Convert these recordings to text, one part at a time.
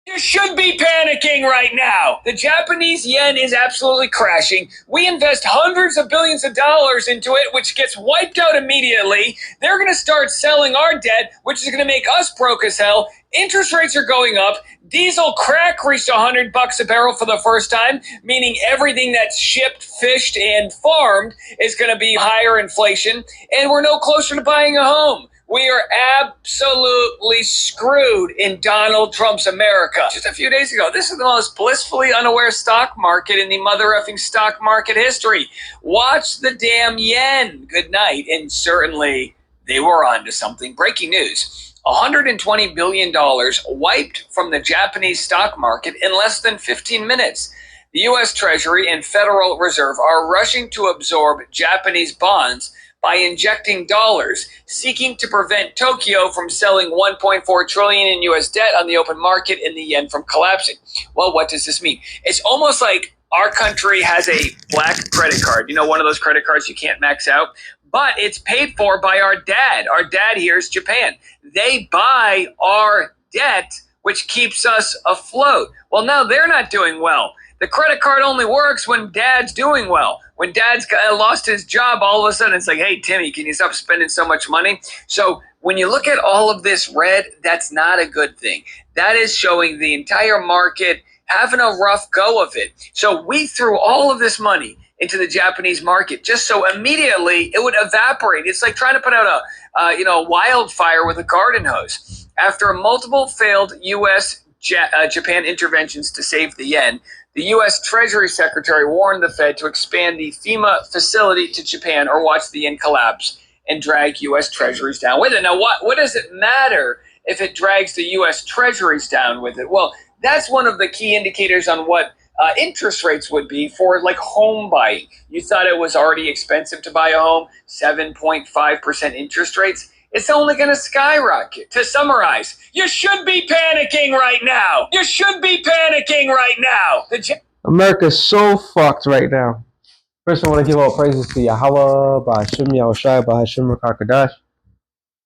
You should be panicking right now. The Japanese yen is absolutely crashing. We invest hundreds of billions of dollars into it, which gets wiped out immediately. They're going to start selling our debt, which is going to make us broke as hell. Interest rates are going up. Diesel crack reached $100 a barrel for the first time, meaning everything that's shipped, fished, and farmed is going to be higher inflation. And we're no closer to buying a home. We are absolutely screwed in Donald Trump's America. Just a few days ago, this is the most blissfully unaware stock market in the mother effing stock market history. Watch the damn yen. Good night. And certainly they were onto something. Breaking news. $120 billion wiped from the Japanese stock market in less than 15 minutes. The U.S. Treasury and Federal Reserve are rushing to absorb Japanese bonds by injecting dollars, seeking to prevent Tokyo from selling $1.4 trillion in U.S. debt on the open market and the yen from collapsing. Well, what does this mean? It's almost like our country has a black credit card. You know, one of those credit cards you can't max out, but it's paid for by our dad. Our dad here is Japan. They buy our debt, which keeps us afloat. Well, now they're not doing well. The credit card only works when dad's doing well. When dad's lost his job, all of a sudden it's like, hey, Timmy, can you stop spending so much money? So when you look at all of this red, that's not a good thing. That is showing the entire market having a rough go of it. So we threw all of this money into the Japanese market just so immediately it would evaporate. It's like trying to put out a wildfire with a garden hose. After multiple failed U.S. Japan interventions to save the yen, the U.S. Treasury Secretary warned the Fed to expand the FEMA facility to Japan or watch the yen collapse and drag U.S. Treasuries down with it. Now, what does it matter if it drags the U.S. Treasuries down with it? Well, that's one of the key indicators on what interest rates would be for like home buying. You thought it was already expensive to buy a home, 7.5% interest rates. It's only going to skyrocket. To summarize, you should be panicking right now. You should be panicking right now. America's so fucked right now. First, I want to give all praises to Yahweh, Ba'ashim Yahushai, Ba'ashim Rakakadash.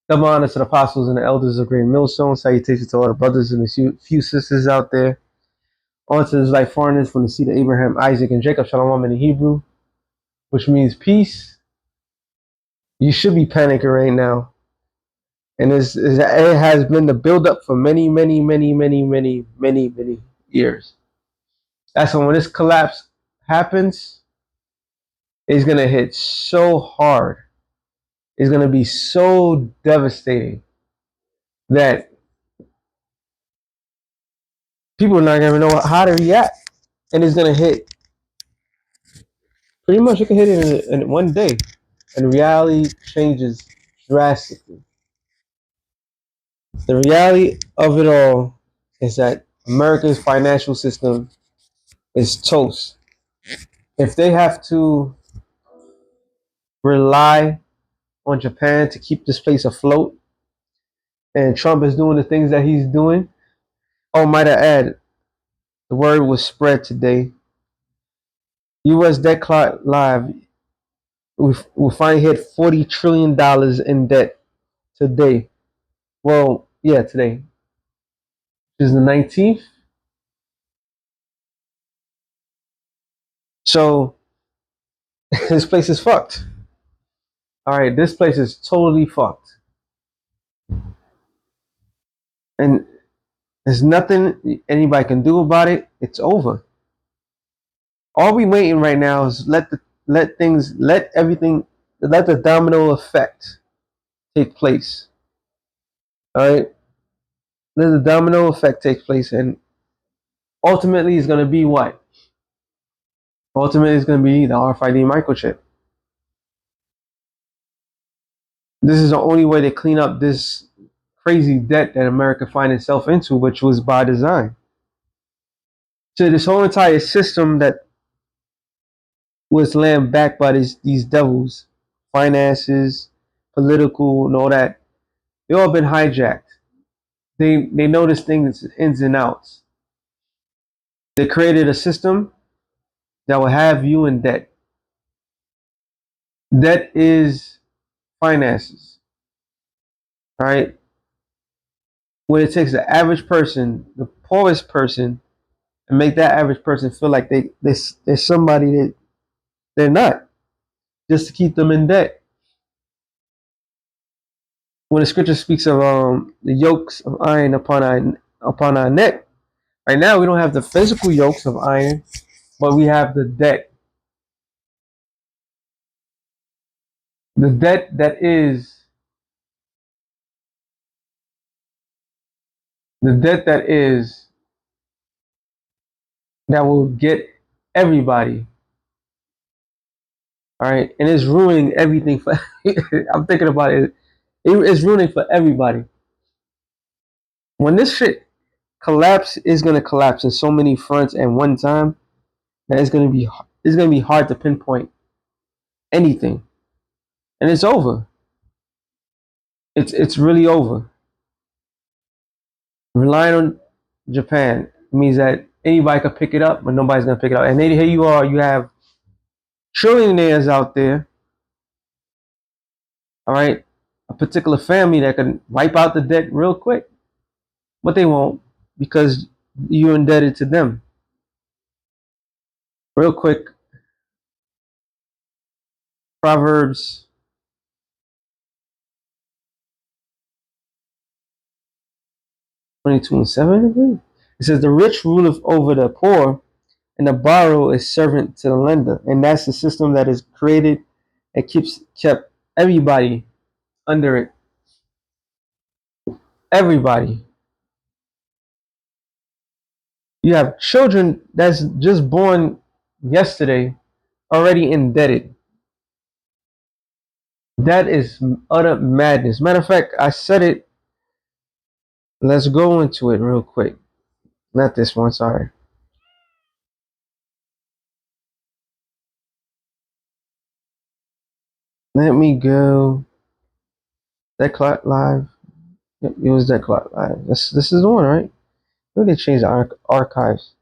Double honor to the apostles and the elders of Great Millstone. Salutations to all the brothers and the few sisters out there. On to the like foreigners from the seed of Abraham, Isaac, and Jacob. Shalom in the Hebrew, which means peace. You should be panicking right now. And it has been the build-up for many years. That's when this collapse happens, it's going to hit so hard. It's going to be so devastating that people are not going to know how to react. And it's going to hit, pretty much it can hit it in one day. And reality changes drastically. The reality of it all is that America's financial system is toast. If they have to rely on Japan to keep this place afloat, and Trump is doing the things that he's doing, oh, might I add, the word was spread today. U.S. debt clock live. We finally hit $40 trillion in debt today. Well, yeah, today. Which is the 19th. So this place is fucked. All right, this place is totally fucked. And there's nothing anybody can do about it. It's over. All we waiting right now is let the domino effect take place. All right, let the domino effect take place, and ultimately it's going to be what? Ultimately it's going to be the RFID microchip. This is the only way to clean up this crazy debt that America find itself into, which was by design. So this whole entire system that was land backed by these devils, finances, political, and all that, they all been hijacked. They know this thing's ins and outs. They created a system that will have you in debt. Debt is finances. All right. when it takes the average person, the poorest person, and make that average person feel like they're somebody that they're not, just to keep them in debt. When the scripture speaks of the yokes of iron upon our neck, right now we don't have the physical yokes of iron, but we have the debt that is the debt that will get everybody. All right, and it's ruining everything for. I'm thinking about it. It's ruining for everybody. When this shit collapse, it's gonna collapse in so many fronts at one time that it's gonna be hard to pinpoint anything, and it's over. It's really over. Relying on Japan means that anybody could pick it up, but nobody's gonna pick it up. And then here you are, you have trillionaires out there, all right, a particular family that can wipe out the debt real quick, but they won't because you're indebted to them. Real quick, Proverbs 22:7, I believe. It says, "The rich ruleth over the poor, and the borrower is servant to the lender." And that's the system that is created and kept everybody under it. Everybody. You have children that's just born yesterday already indebted. That is utter madness. Matter of fact, I said it. Let's go into it real quick. Not this one, sorry. Let me go. That clock live. Yep, it was that clock live. This is the one, right? Maybe they changed the archives.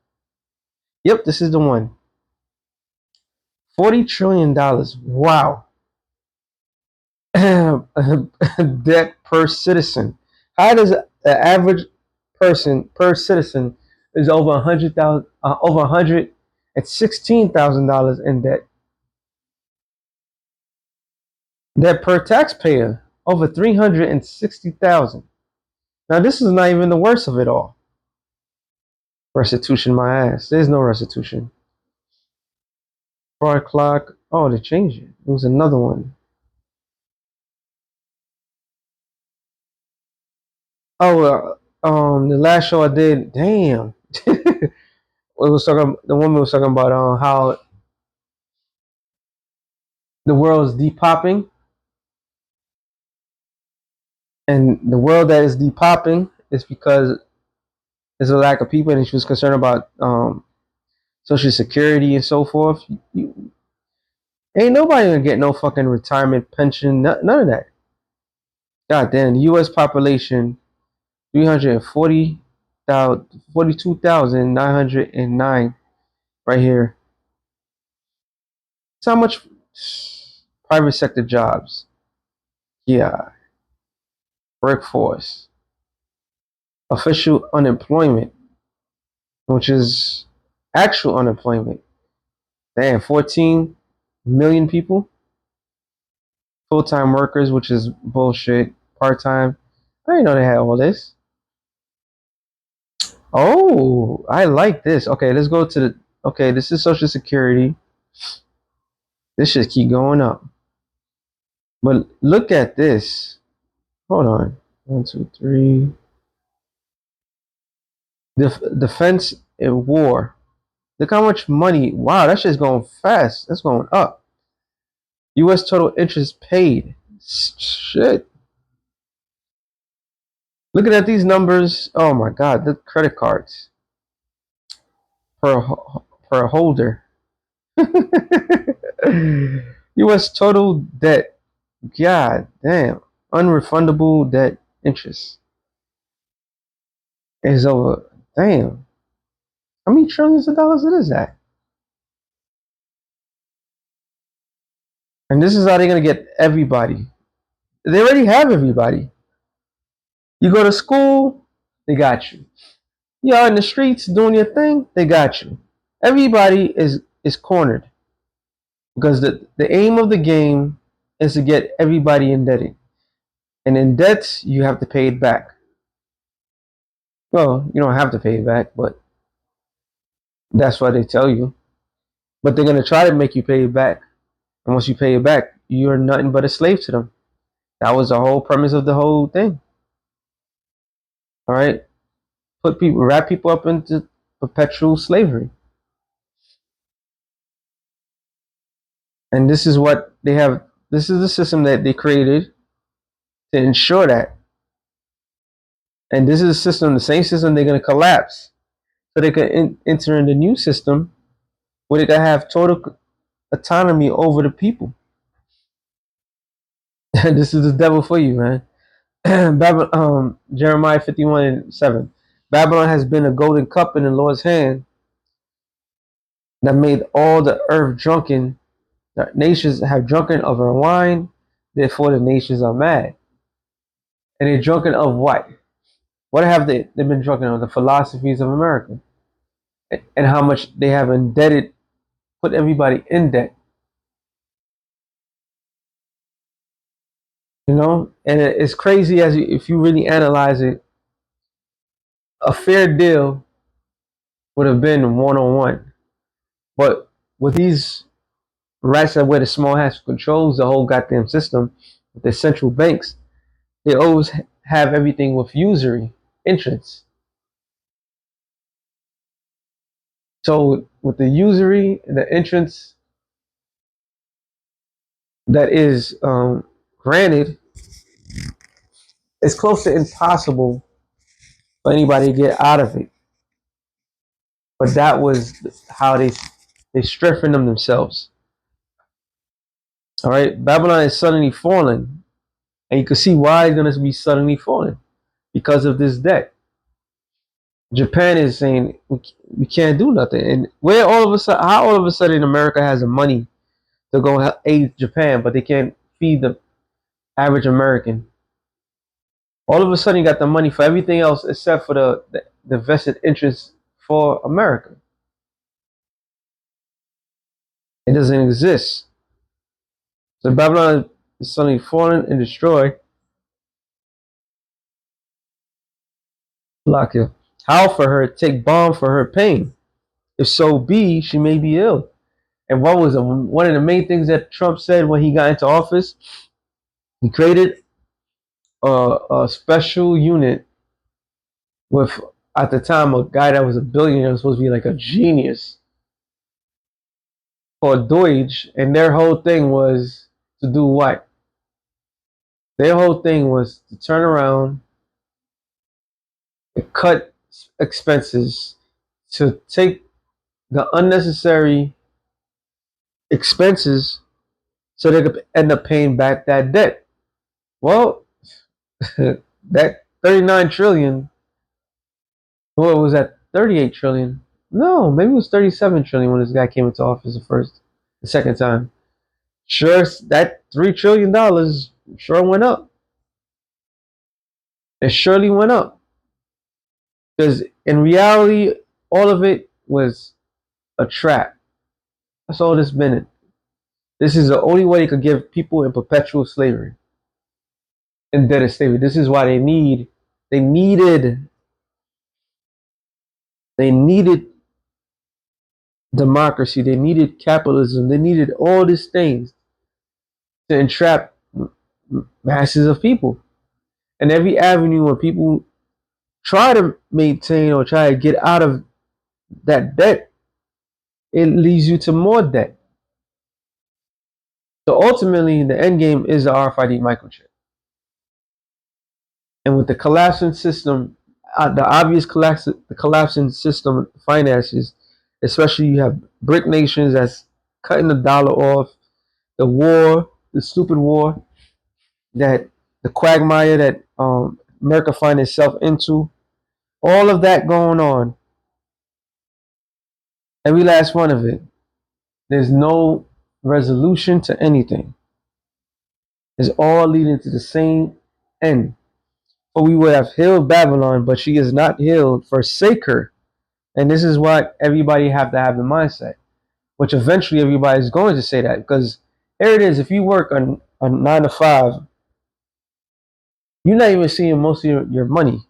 Yep, this is the one. $40 trillion. Wow. Debt per citizen. How does the average person per citizen is over $116,000 in debt? Debt per taxpayer over 360,000. Now this is not even the worst of it all. Restitution, my ass. There's no restitution. Fraud clock. Oh, they changed it. It was another one. Oh, the last show I did. Damn. it was talking. The woman was talking about how the world is depopping, and the world that is depopping is because there's a lack of people, and she was concerned about social security and so forth. Ain't nobody gonna get no fucking retirement pension. None of that. God damn. The U.S. population 42,909 right here. That's how much private sector jobs. Yeah. Workforce. Official unemployment, which is actual unemployment. Damn, 14 million people. Full-time workers, which is bullshit. Part-time. I didn't know they had all this. Oh, I like this. Okay, let's go to the. Okay, this is Social Security. This should keep going up. But look at this. Hold on. 1, 2, 3. Defense and war. Look how much money. Wow, that shit's going fast. That's going up. U.S. total interest paid. Shit. Looking at these numbers. Oh my God. The credit cards per per holder. U.S. total debt. God damn. Unrefundable debt interest is over. Damn. How many trillions of dollars it is that? And this is how they're going to get everybody. They already have everybody. You go to school, they got you. You're in the streets doing your thing, they got you. Everybody is cornered because the aim of the game is to get everybody indebted. And in debts, you have to pay it back. Well, you don't have to pay it back, but that's what they tell you. But they're gonna try to make you pay it back. And once you pay it back, you're nothing but a slave to them. That was the whole premise of the whole thing. All right, wrap people up into perpetual slavery. And this is what they have. This is the system that they created to ensure that. And this is a system, the same system they're going to collapse, so they can enter in the new system where they can have total autonomy over the people. This is the devil for you, man. Jeremiah 51:7. Babylon has been a golden cup in the Lord's hand that made all the earth drunken. The nations have drunken of her wine, therefore the nations are mad. And they're drunken of what? What have they've been drunken of? The philosophies of America. And how much they have indebted, put everybody in debt. You know? And it's crazy if you really analyze it. A fair deal would have been one-on-one. But with these rats that wear the small hats who controls the whole goddamn system, with the central banks, they always have everything with usury, interest. So with the usury, the entrance that is granted, it's close to impossible for anybody to get out of it. But that was how they strengthened them themselves. All right, Babylon is suddenly falling, and you can see why it's going to be suddenly falling because of this debt. Japan is saying we can't do nothing, and where all of a sudden, how all of a sudden America has the money to go aid Japan, but they can't feed the average American. All of a sudden, you got the money for everything else except for the vested interest for America. It doesn't exist. So Babylon is suddenly fallen and destroyed. Like a how for her take balm for her pain. If so be, she may be ill. And what was one of the main things that Trump said when he got into office? He created a special unit with, at the time, a guy that was a billionaire, was supposed to be like a genius, called Deutsch, and their whole thing was to do what? Their whole thing was to turn around and cut expenses, to take the unnecessary expenses so they could end up paying back that debt. Well, that 39 trillion, what was that, 38 trillion? No, maybe it was 37 trillion when this guy came into office the second time. Sure, that $3 trillion sure went up. It surely went up. Because in reality, all of it was a trap. That's all this been. This is the only way they could give people in perpetual slavery, indebted slavery. This is why they needed democracy. They needed capitalism. They needed all these things to entrap masses of people. And every avenue where people try to maintain or try to get out of that debt, it leads you to more debt. So ultimately, the end game is the RFID microchip. And with the collapsing system, the obvious the collapsing system finances, especially you have BRIC nations that's cutting the dollar off, the war, the stupid war, that the quagmire that America finds itself into, all of that going on, every last one of it, there's no resolution to anything. It's all leading to the same end. For we would have healed Babylon, but she is not healed. Forsake her. And this is what everybody have to have the mindset, which eventually everybody is going to say that, because here it is. If you work on 9 to 5, you're not even seeing most of your money,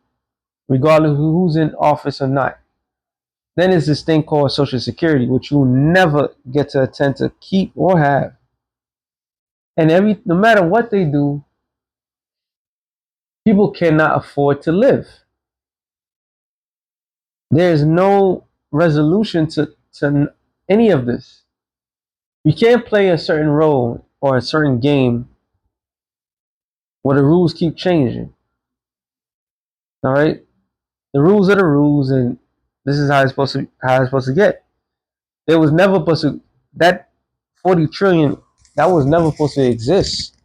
regardless of who's in office or not. Then there's this thing called Social Security, which you'll never get to attend to keep or have. And no matter what they do, people cannot afford to live. There is no resolution to any of this. You can't play a certain role or a certain game where the rules keep changing. All right, the rules are the rules, and this is how it's supposed to get. There was never supposed to that 40 trillion. That was never supposed to exist.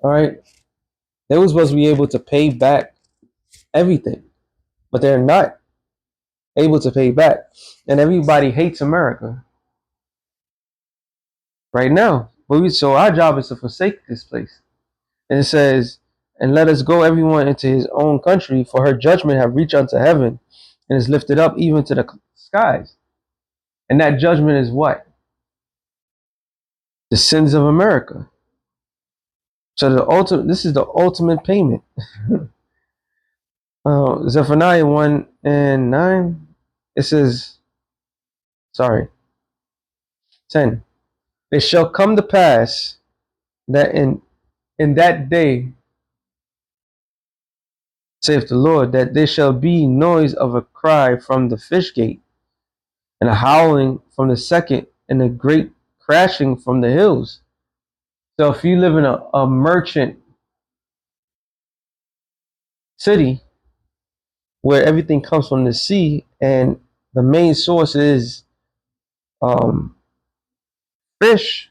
All right, they were supposed to be able to pay back everything, but they're not able to pay back, and everybody hates America right now. So our job is to forsake this place. And it says, and let us go everyone into his own country, for her judgment have reached unto heaven, and is lifted up even to the skies. And that judgment is what? The sins of America. So this is the ultimate payment. Zephaniah 1:9, it says, sorry, 10. It shall come to pass that in that day, saith the Lord, that there shall be noise of a cry from the fish gate, and a howling from the second, and a great crashing from the hills. So if you live in a merchant city where everything comes from the sea, and the main source is um, fish,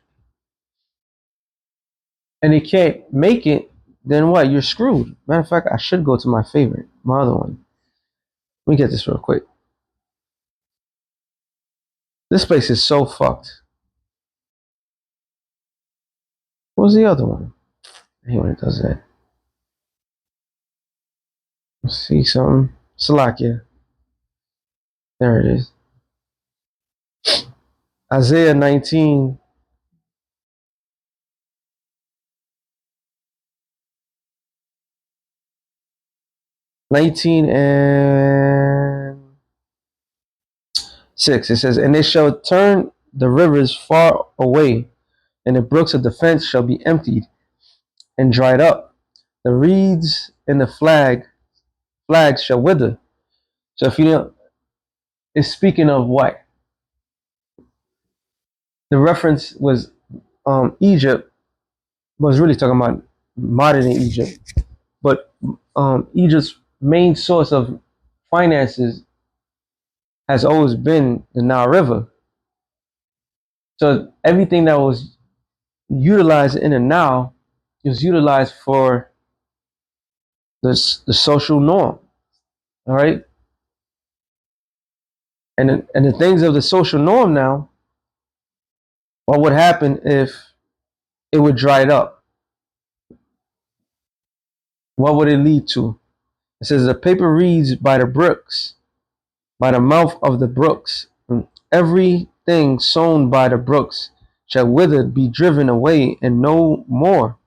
and you can't make it, then what? You're screwed. Matter of fact, I should go to my favorite, my other one. Let me get this real quick. This place is so fucked. What was the other one? I hate when it does that. Let's see something. Slovakia. There it is. Isaiah 19. And 6. It says, and they shall turn the rivers far away, and the brooks of defense shall be emptied and dried up. The reeds and the flags shall wither. So if you know, it's speaking of what? The reference was Egypt, was really talking about modern Egypt. But Egypt's main source of finances has always been the Nile River. So everything that was utilized in the Nile is utilized for the social norm. All right. And the things of the social norm now, what would happen if it would dry it up? What would it lead to? It says the paper reads by the brooks, by the mouth of the brooks. And everything sown by the brooks shall wither, be driven away, and no more.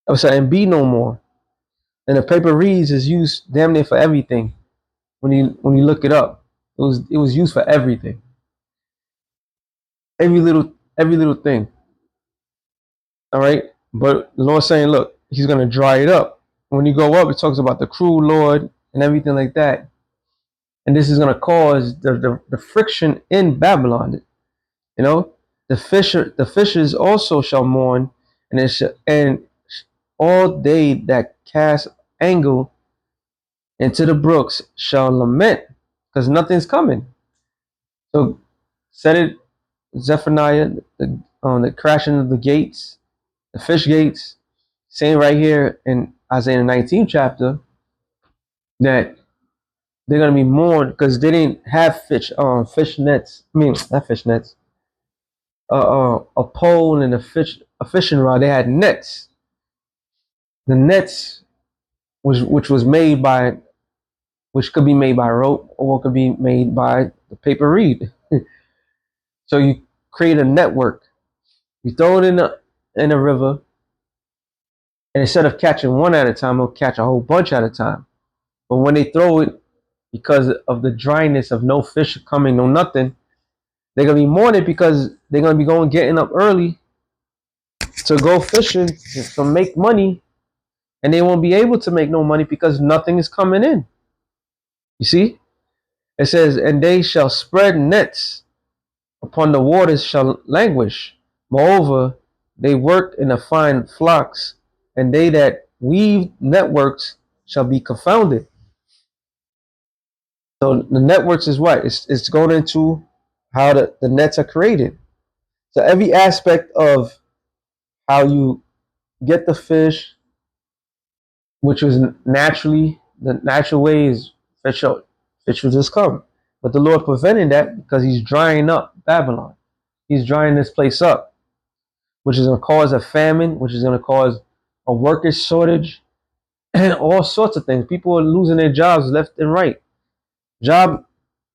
Oh, sorry, and be no more. And the paper reads is used damn near for everything. When you look it up, it was used for everything. Every little thing. All right. But the Lord's saying, look, he's gonna dry it up. When you go up, it talks about the cruel Lord and everything like that. And this is gonna cause the friction in Babylon. You know, the fishers also shall mourn, and all they that cast angle into the brooks shall lament, because nothing's coming. So said it, Zephaniah, the crashing of the gates, the fish gates, saying right here in Isaiah 19th chapter that they're gonna be mourned because they didn't have fish nets. I mean, not fish nets. A pole and a fishing rod. They had nets. The nets, which was made by, which could be made by rope or could be made by the paper reed. So you create a network. You throw it in a river, and instead of catching one at a time, it'll catch a whole bunch at a time. But when they throw it, because of the dryness of no fish coming, no nothing, they're gonna be mourning because they're gonna be getting up early to go fishing to make money, and they won't be able to make no money because nothing is coming in. You see, it says, "And they shall spread nets upon the waters shall languish. Moreover, they work in the fine flocks, and they that weave networks shall be confounded." So the networks is what? It's going into how the nets are created. So every aspect of how you get the fish, which was naturally, the natural way is fish will just come. But the Lord prevented that because he's drying up Babylon. He's drying this place up, which is going to cause a famine, which is going to cause a worker shortage, and all sorts of things. People are losing their jobs left and right. Job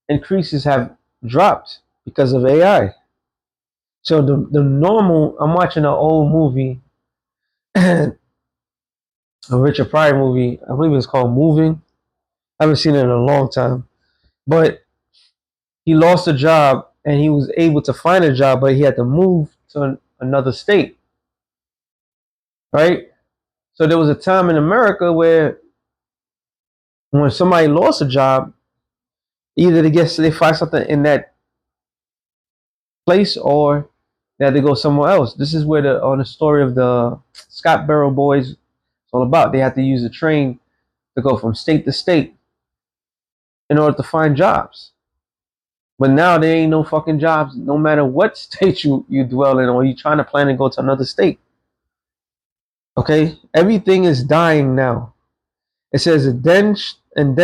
increases have dropped because of AI. So the normal, I'm watching an old movie, a Richard Pryor movie. I believe it's called Moving. I haven't seen it in a long time. But he lost a job and he was able to find a job, but he had to move to another state, right? So there was a time in America where when somebody lost a job, either they find something in that place or they had to go somewhere else. This is where the story of the Scott Barrow boys is all about. They had to use a train to go from state to state in order to find jobs. But now there ain't no fucking jobs, no matter what state you dwell in or you trying to plan to go to another state. Okay, everything is dying now. It says, and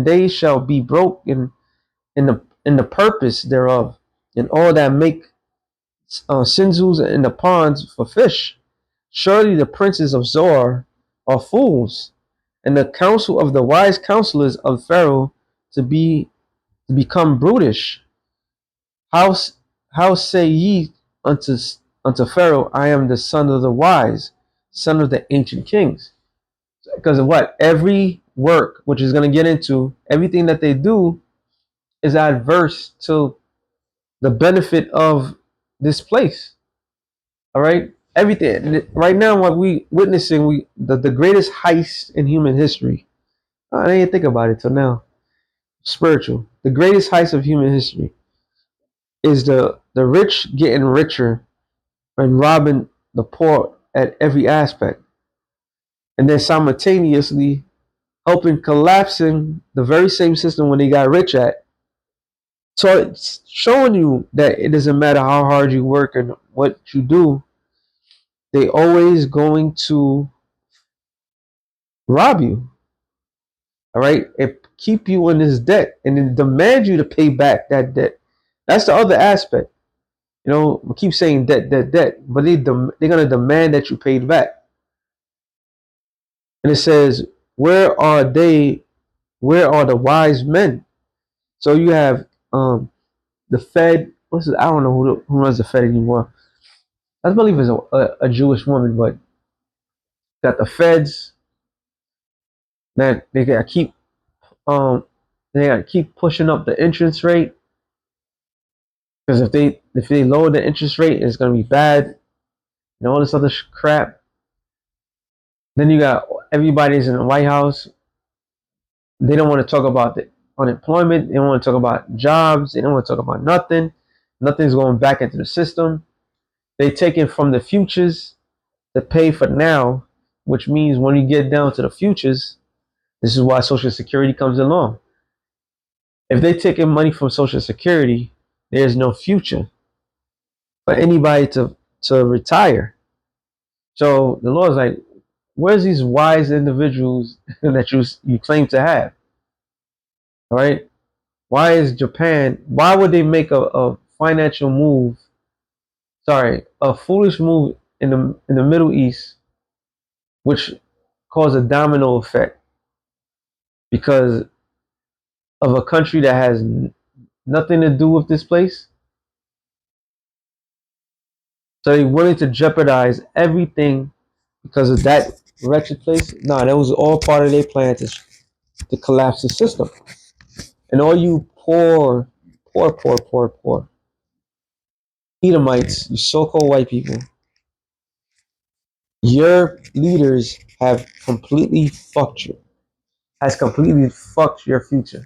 they shall be broke in the purpose thereof, and all that make sinzus in the ponds for fish. Surely the princes of Zoar are fools, and the counsel of the wise counselors of Pharaoh to become brutish. How how say ye unto Pharaoh, I am the son of the wise, son of the ancient kings? Because of what? Every work, which is going to get into, everything that they do is adverse to the benefit of this place. All right? Everything. Right now, what we witnessing, the greatest heist in human history. I didn't think about it till now. Spiritual. The greatest heist of human history is the rich getting richer and robbing the poor at every aspect. And then simultaneously helping collapsing the very same system when they got rich at. So it's showing you that it doesn't matter how hard you work and what you do, they always going to rob you. All right, it keep you in this debt and then demand you to pay back that debt. That's the other aspect. You know, we keep saying debt, debt, debt, but they're gonna demand that you pay it back. And it says, "Where are they? Where are the wise men?" So you have the Fed. What's it? I don't know who runs the Fed anymore. I believe it's a Jewish woman, but got the Feds that um they gotta keep pushing up the interest rate because if they lower the interest rate, it's gonna be bad and all this other crap. Then you got everybody's in the White House. They don't want to talk about the unemployment. They don't want to talk about jobs. They don't want to talk about nothing. Nothing's going back into the system. They taking from the futures to pay for now, which means when you get down to the futures, this is why Social Security comes along. If they taking money from Social Security, there's no future for anybody to retire. So the Lord's like, where's these wise individuals that you claim to have? All right. Why is Japan? Why would they make a financial move? Sorry, a foolish move in the Middle East, which cause a domino effect because of a country that has nothing to do with this place. So they willing to jeopardize everything because of that wretched place. Nah, that was all part of their plan to collapse the system. And all you poor Edomites, you so-called white people, your leaders have completely fucked you. Has completely fucked your future.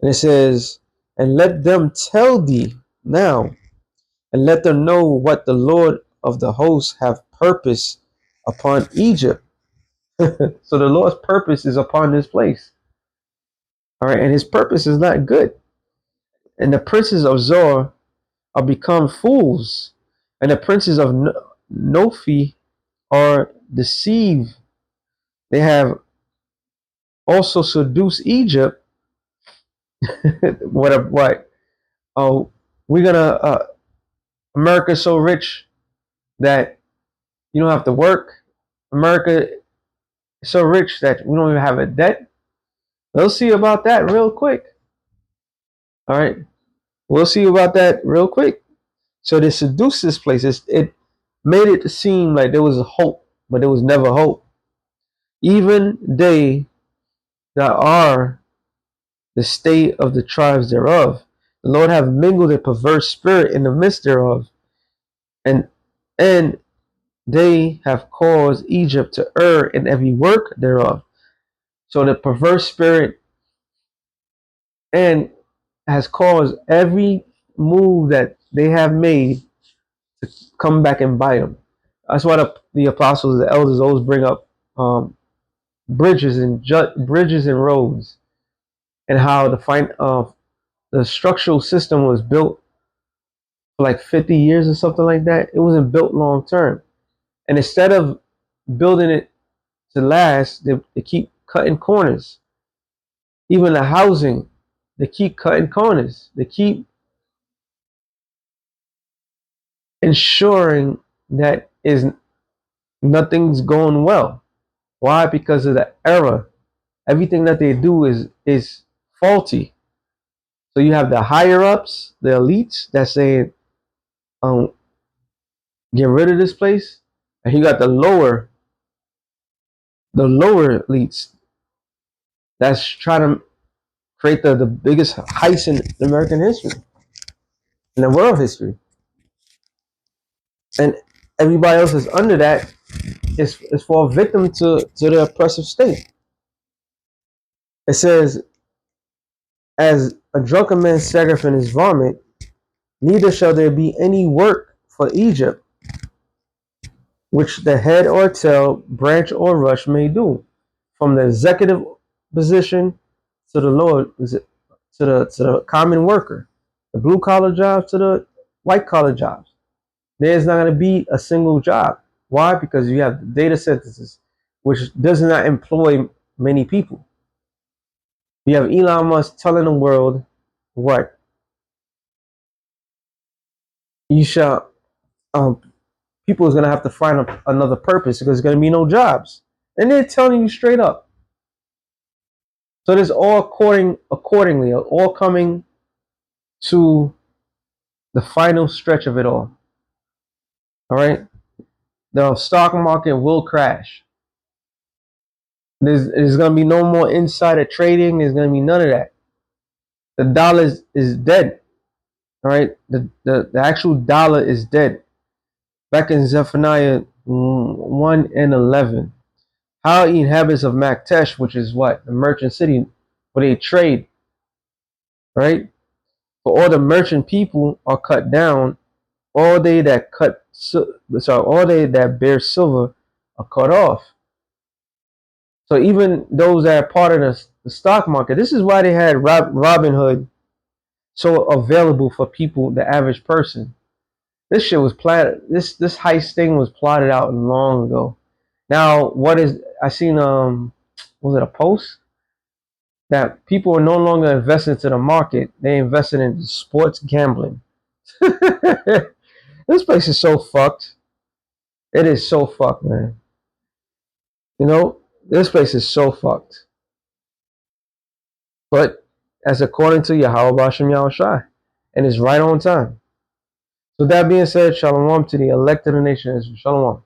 And it says, and let them tell thee now, and let them know what the Lord of the hosts have purpose upon Egypt. So the Lord's purpose is upon this place. All right, and his purpose is not good. And the princes of Zor are become fools, and the princes of Nophi are deceived. They have also seduced Egypt. What? Oh, we're gonna. America's so rich that you don't have to work. America is so rich that we don't even have a debt. We'll see about that real quick. All right, we'll see about that real quick. So they seduced this place. It made it seem like there was a hope, but there was never hope. Even they that are the state of the tribes thereof, the Lord have mingled a perverse spirit in the midst thereof, and and they have caused Egypt to err in every work thereof. So the perverse spirit and has caused every move that they have made to come back and bite them. That's why the apostles, the elders, always bring up bridges and bridges and roads, and how the structural system was built for like 50 years or something like that. It wasn't built long term, and instead of building it to last, they keep cutting corners. Even the housing, they keep cutting corners. They keep ensuring that is nothing's going well. Why? Because of the error. Everything that they do is faulty. So you have the higher ups, the elites, that saying, um, get rid of this place, and you got the lower elites that's trying to create the biggest heist in American history, in the world history, and everybody else is under that is for a victim to the oppressive state. It says, as a drunken man saggeth in his vomit, neither shall there be any work for Egypt, which the head or tail, branch or rush may do, from the executive position to the lower, to the common worker, the blue collar jobs to the white collar jobs. There's not going to be a single job. Why? Because you have the data synthesis, which does not employ many people. You have Elon Musk telling the world what you shall. People is gonna have to find another purpose because there's gonna be no jobs, and they're telling you straight up. So this all accordingly, all coming to the final stretch of it all. All right, the stock market will crash. There's gonna be no more insider trading. There's gonna be none of that. The dollar is dead. All right, the actual dollar is dead. Back in Zephaniah 1:11, how inhabitants of Maktesh, which is what the merchant city, where they trade, right? For all the merchant people are cut down. All they that all they that bear silver are cut off. So even those that are part of the stock market, this is why they had Robin Hood so available for people, the average person. This shit was plotted. This heist thing was plotted out long ago. Now, what is I seen? Was it a post that people are no longer investing into the market? They invested in sports gambling. This place is so fucked. It is so fucked, man. You know, This place is so fucked. But as according to Yahweh Bashem Yahushai, and it's right on time. So that being said, shalom to the elect of the nation. Shalom.